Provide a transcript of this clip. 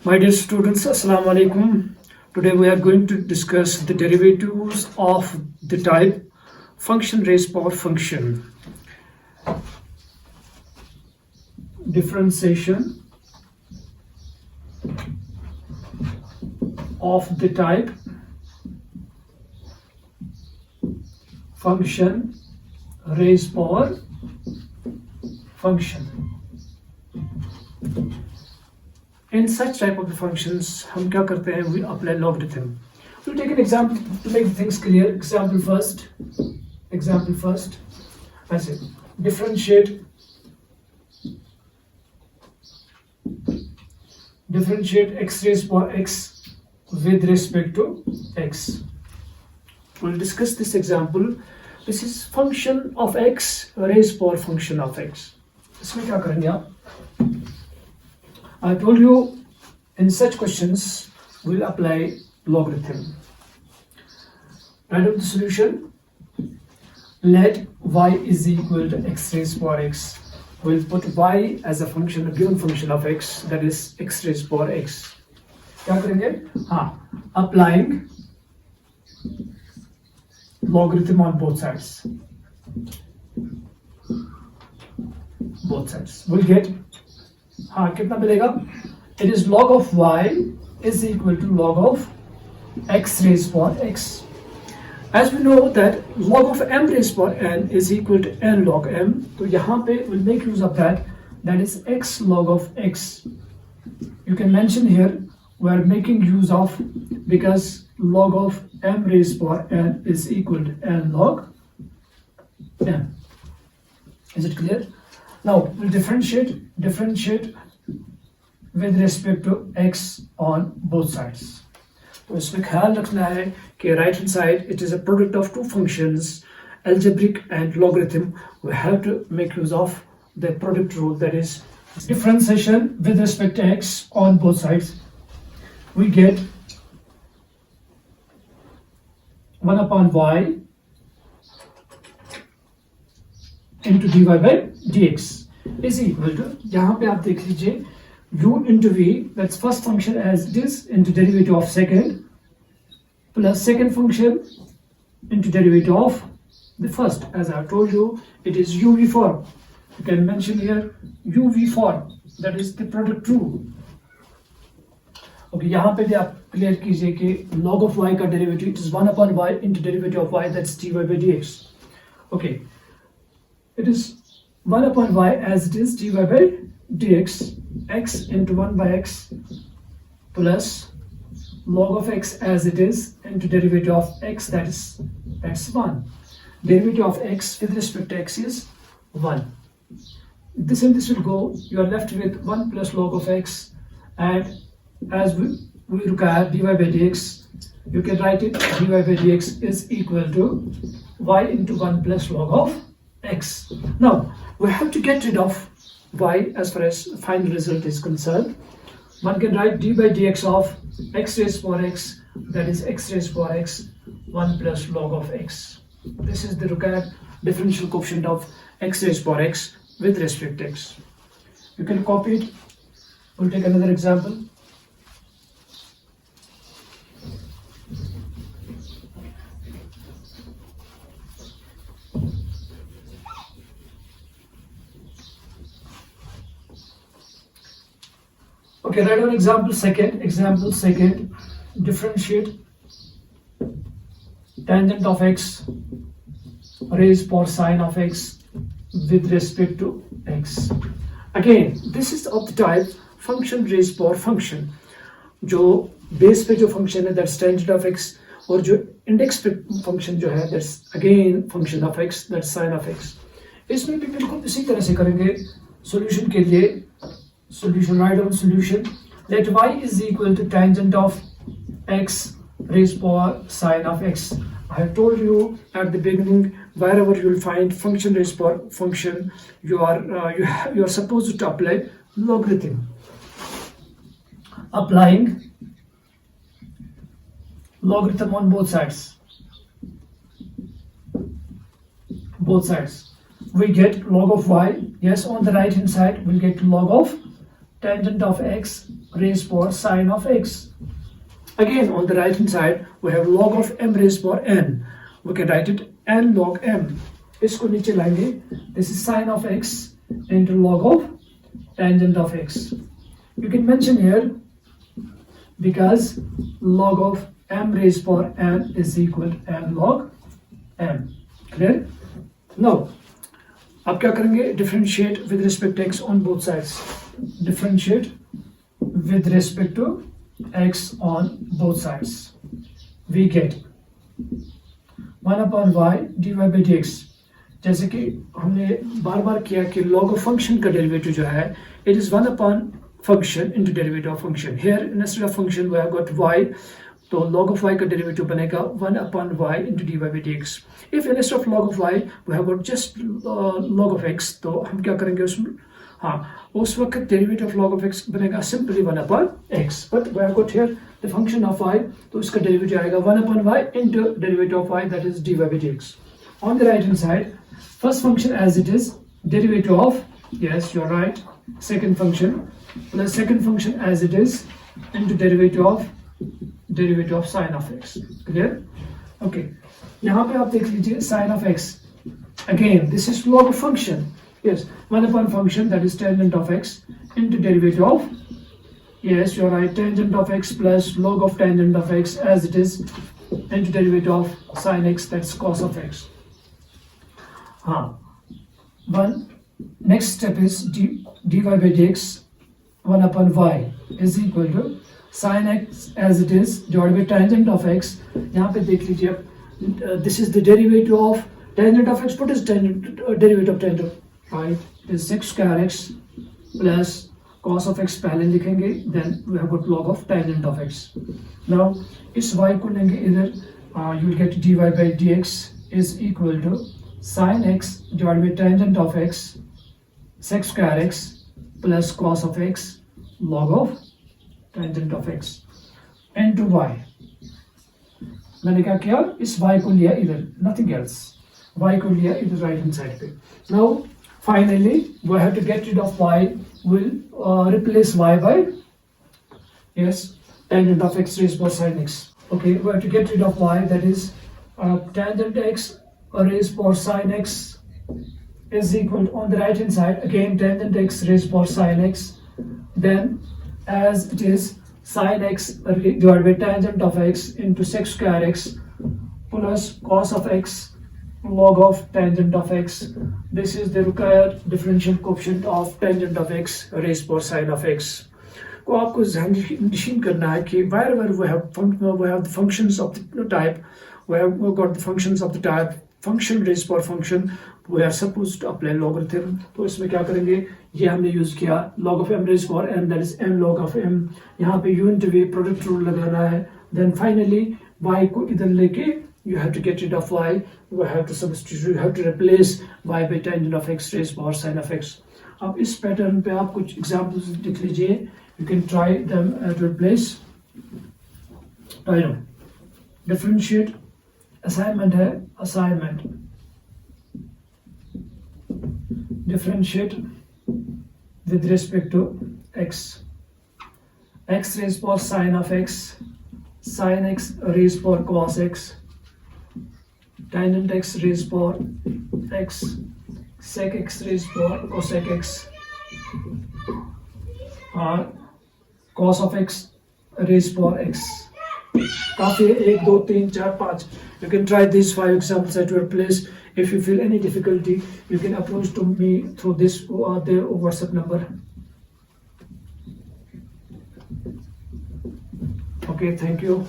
My dear students, Assalamu alaikum. Today we are going to discuss the derivatives of the type function raised power function. Differentiation of the type function raised power function. In such type of the functions, हम क्या करते हैं? We apply logarithm. We'll take an example to make things clear. Example first. I say differentiate x raised power x with respect to x. We'll discuss this example. This is function of x raised power function of x. इसमें क्या करेंगे आप? I told you in such questions we'll apply logarithm. Write out the solution. Let y is equal to x raised power x. We'll put y as a function, a given function of x, that is x raised power x. क्या करेंगे? Applying logarithm on both sides. We'll get कितना मिलेगा? It is log of y is equal to log of x raised power x. As we know that log of m raised power n is equal to n log m, तो यहाँ पे we'll make use of that is x log of x. You can mention here we are making use of because log of m raised power n is equal to n log m. Is it clear? Now we'll differentiate with respect to x on both sides. तो इसमें ख्याल रखना है कि right hand side it is a product of two functions, algebraic and logarithm. We have to make use of the product rule, that is differentiation with respect to x on both sides. We get 1 upon y into dy by dx is equal to, यहाँ पे आप देख लीजिए, u into v, that's first function as it is, into derivative of second, plus second function into derivative of the first. As I have told you, it is uv form. You can mention here uv form, that is the product rule. Okay, यहाँ पे भी आप clear कीजिए कि log of y का derivative it is 1 upon y into derivative of y, that's dy by dx. Okay, it is 1 upon y as it is dy by dx, x into 1 by x plus log of x as it is into derivative of x, that's 1. Derivative of x with respect to x is 1. This and this will go, you are left with 1 plus log of x, and as we require dy by dx, you can write it dy by dx is equal to y into 1 plus log of x. Now we have to get rid of y as far as final result is concerned. One can write d by dx of x raised power x, that is x raised power x 1 plus log of x. This is the required differential coefficient of x raised power x with respect to x. You can copy it. We'll take another example. Okay, write down example second, differentiate tangent of x raised power sine of x with respect to x. Again, this is of the type function raised power function. जो base पे जो function है that's tangent of x, और जो index पे function जो है that's again function of x, that's sine of x. इसमें भी बिल्कुल इसी तरह से करेंगे. Solution के लिए write down solution. Let y is equal to tangent of x raised power sine of x. I have told you at the beginning, wherever you will find function raised power function, you are supposed to apply logarithm. Applying logarithm on both sides. We get log of y. Yes, on the right hand side we'll get log of tangent of x raised power sine of x. Again, on the right hand side, we have log of m raised power n. We can write it n log m. इसको नीचे लाएंगे. This is sine of x into log of tangent of x. You can mention here because log of m raised power n is equal to n log m. Clear? Now, आप क्या करेंगे? Differentiate with respect to x on both sides. Differentiate with respect to x on both sides. We get 1 upon y dy by dx. जैसे कि हमने बार बार किया कि log of function का derivative जो है, it is 1 upon function into derivative of function. Here instead of function we have got y, तो log of y का derivative बनेगा 1 upon y into dy by dx. If instead of log of y we have got just log of x, तो हम क्या करेंगे उसमें? हाँ, उस वक्त derivative of log of x बनेगा simply 1 upon x. But we have got here the function of y, तो इसका derivative आएगा 1 upon y into derivative of y, that is dy by dx. On the right hand side, first function as it is, derivative of, yes, you're right, second function, plus second function as it is into derivative of sine of x. Clear? Okay. यहाँ पे आप देख लीजिए sine of x. Again, this is log of function. Yes, 1 upon function, that is tangent of x into derivative of, yes, you're right, tangent of x plus log of tangent of x as it is into derivative of sine x, that's cos of x. Next step is dy by dx 1 upon y is equal to sine x as it is divided by tangent of x. यहाँ पे देख लीजिए आप, this is the derivative of tangent of x. What is derivative of tangent? Right, it is sec square x plus cos of x पहले लिखेंगे, then we have got log of tangent of x. Now इस y को लेंगे इधर, you will get dy by dx is equal to sine x divided by tangent of x sec square x plus cos of x log of tangent of x into y. मैंने क्या किया? इस y को लिया इधर, nothing else. Y को लिया इधर right hand side पे. Now finally we have to get rid of y. We'll replace y by, yes, tangent of x raised by sine x. Okay, we have to get rid of y, that is tangent x raised by sine x is equal to, on the right hand side again tangent x raised by sine x, then as it is sine x divided by tangent of x into sec square x plus cos of x log of tangent of x. This is the required differential coefficient of tangent of x raised by sine of x. को आपको निश्चित करना है कि wherever we have the functions of the type, we've got the functions of the type function raised by function, we are supposed to apply logarithm. तो इसमें क्या करेंगे? ये हमने यूज किया log of m raised by n, that is m log of m. यहाँ पे unit way product rule लगाना है. Then finally y को इधर लेके you have to get rid of y, you have to substitute, you have to replace y by tangent of x raised by sine of x. अब इस pattern पे आप कुछ एग्जांपल्स लिख लीजिए, you can try them to replace. Differentiate, assignment है, assignment. Differentiate with respect to x. X raised by sine of x, sine x raised by cos x, tangent x raised by x, sec x raised by cosec x, cos of x raised by x. काफी 1 2 3 4 5. You can try these 5 examples at your place. If you feel any difficulty, you can approach to me through this the WhatsApp number. Okay, thank you.